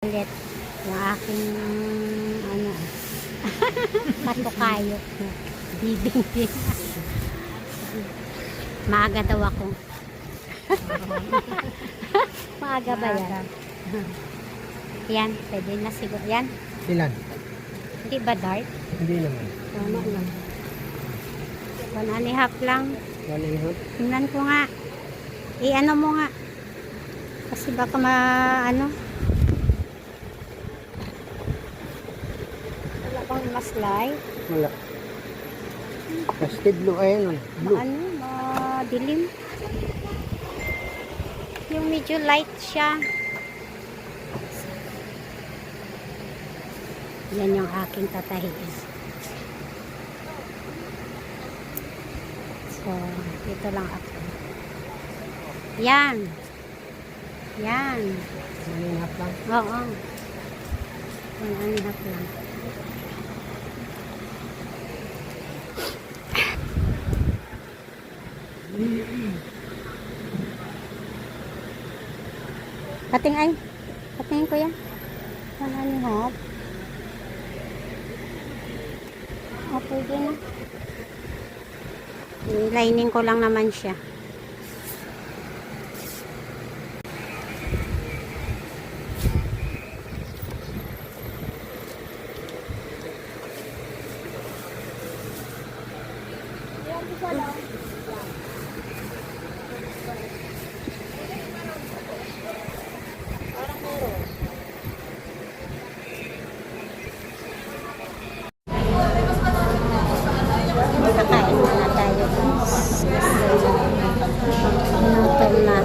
Ulit yung aking ano patukayok bibing din. Maaga daw ako. Maaga ba yan? Yan, pwede na siguro yan. Ilan? Hindi ba dark? Hindi naman. Tama lang. 1.5 lang. 1.5? Tingnan ko nga. I-ano mo nga. Kasi baka ano. Wala bang maslay? Wala. Casted blue, ayan o. Blue. Ano, dilim. Yung medyo light siya. Yan yung aking tatahiin. So, dito lang ako. Yan. Yan. 1.5 lang. Oo. 1.5 lang. Pating ay. Patingin ko yan. 1.5. O, pwede na. I-lining ko lang naman siya. Kakain muna tayo guys. Gutom na.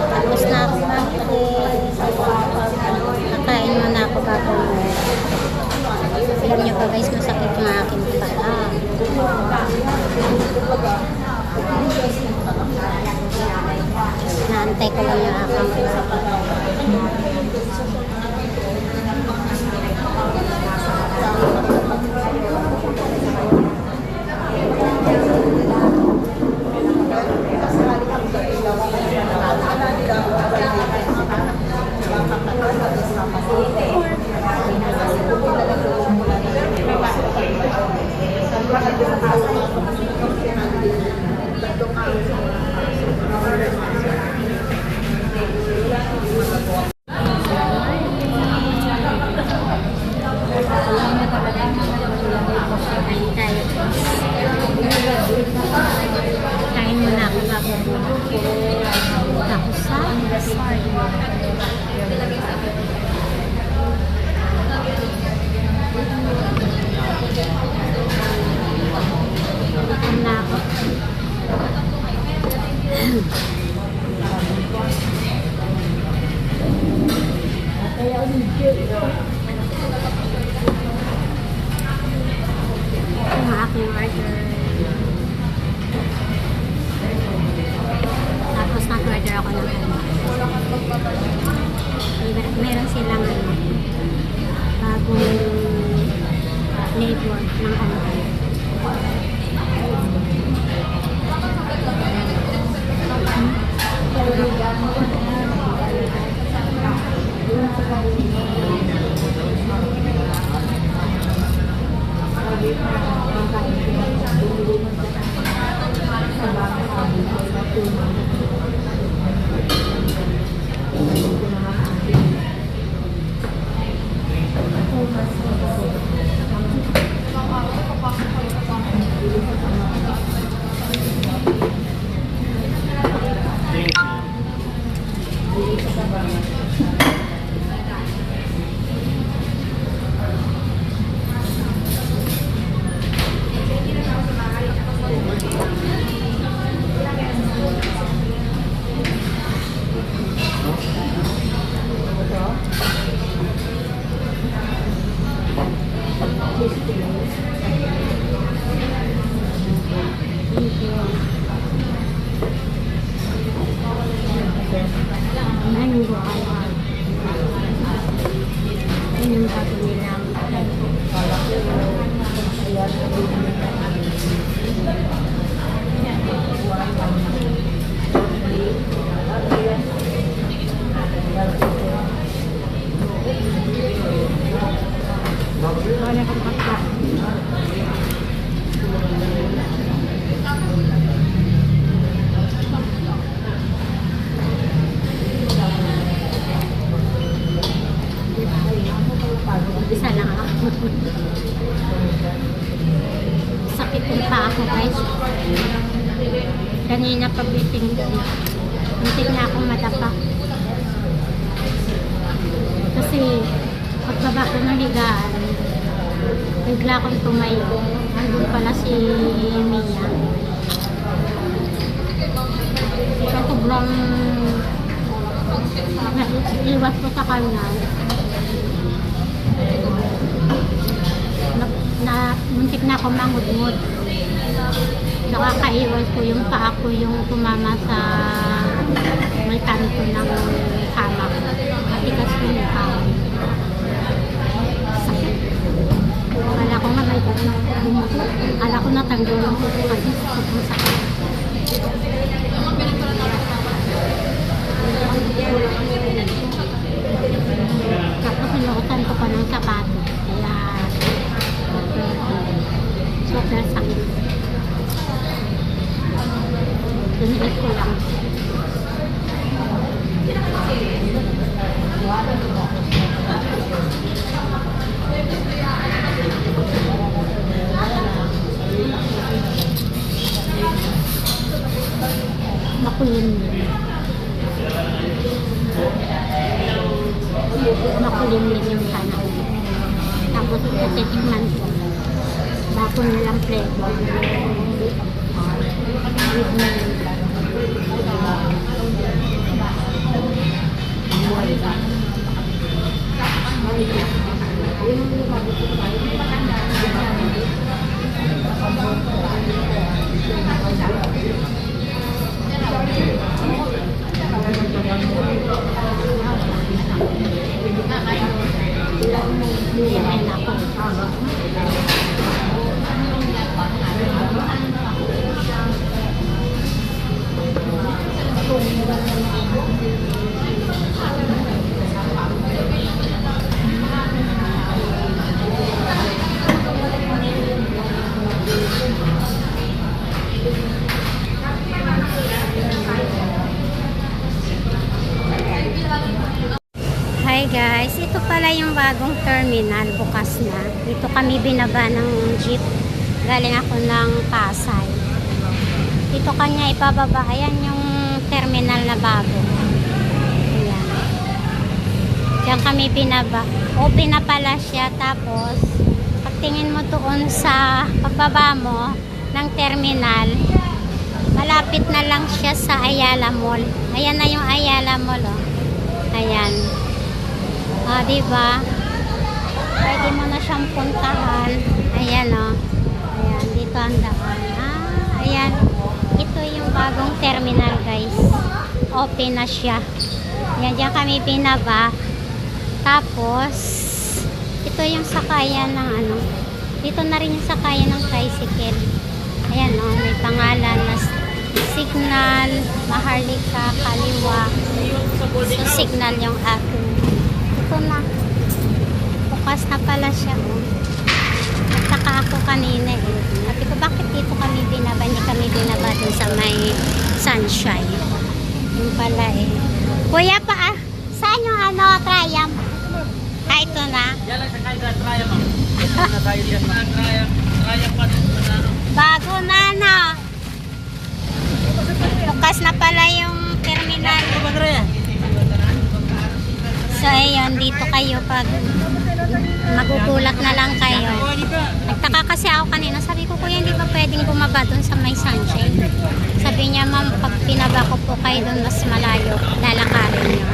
Tapos na ako mag-eat. Kakain muna ako bago alam nyo pa guys, masakit yung aking paa. Naantay ko lang yung aking kain muna ako bago tapos sa na ako. Ang aking order. Tapos nag-order ako ng meron silang bagong flavor ng Isa lang ako. Sakit yung paa ko guys. Kanina pagising ko. Muntik na akong madapa. Kasi pagbaba ko ng higaan, bigla akong tumayo. Andun pala si Mia. So sobrang iwas ko sa kanya. Muntik na ako mangudngod. Nakakaiwas ko yung paa ko yung tumama sa may kanto ng hamak. Matigas ko yung paa. Sakit. Akala ko nga may bumuto. Akala ko natanggal yung puto kasi sobrang sakit. Tapos sinuotan ko pa ng sapato. Kaya sobrang sakit. Dunilit ko lang. Makulim. Makulim din yung sana. Tapos titikman ko. Bago nilang flavor. With milk. Hi guys, ito pala yung bagong terminal, bukas na. Dito kami binaba ng jeep. Galing ako ng Pasay. Dito kanya ipababa. Ayan yung terminal na bago. Ayan. Diyan kami binaba. Open na pala siya. Tapos, pagtingin mo doon sa pagbaba mo ng terminal, malapit na lang siya sa Ayala Mall. Ayan na yung Ayala Mall, oh. Ayan. Ah, diba? Pwede mo na siyang puntahan. Ayan, oh. Ayan, dito ang daan. Ah, ayan. Ito yung bagong terminal, guys. Open na siya. Ayan, diyan kami pinaba. Tapos, ito yung sakayan ng ano. Dito na rin yung sakayan ng tricycle. Ayan, oh. May pangalan na Signal, Maharlika, Kaliwa. So, Signal yung akin. Ito na. Bukas na pala siya. Oh. Nagtaka ako kanina eh. Sabi ko, bakit dito kami binaba? Hindi kami binaba dun sa may Sunshine. Yung pala eh. Kuya pa, saan yung ano, Triumph? Ah, ito na. Yan lang sa kaya Triumph, ma'am. Ito na tayo dyan, ma'am. Triumph pa dito na. Bago na, no? Bukas na pala yung terminal. So, ayun, dito kayo pag magugulat na lang kayo. Nagtaka kasi ako kanina. Sabi ko, kuya, hindi ba pwedeng bumaba doon sa may Sunshine? Sabi niya, ma'am, pag pinaba ko po kayo doon mas malayo, lalakarin niyo.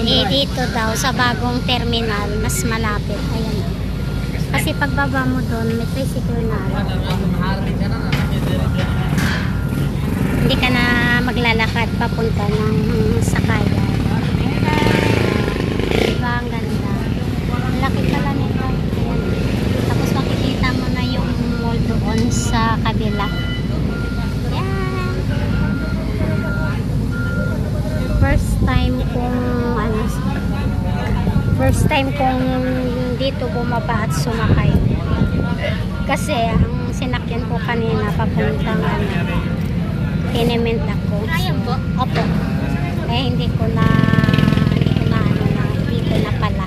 Eh, dito daw, sa bagong terminal, mas malapit. Ayan. Kasi pagbaba mo doon, may tricycle na. Hindi ka na maglalakad papunta ng sakayan. Diba, ang ganda. Ang laki pala nito. Ayan. Tapos makikita mo na yung mall doon sa kabila. Yan. First time kong dito bumaba at sumakay. Kasi ang sinakyan ko kanina papuntang Tinement ako. Kaya po? Opo. Eh, hindi ko na pala.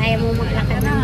Kaya mo maglakad ng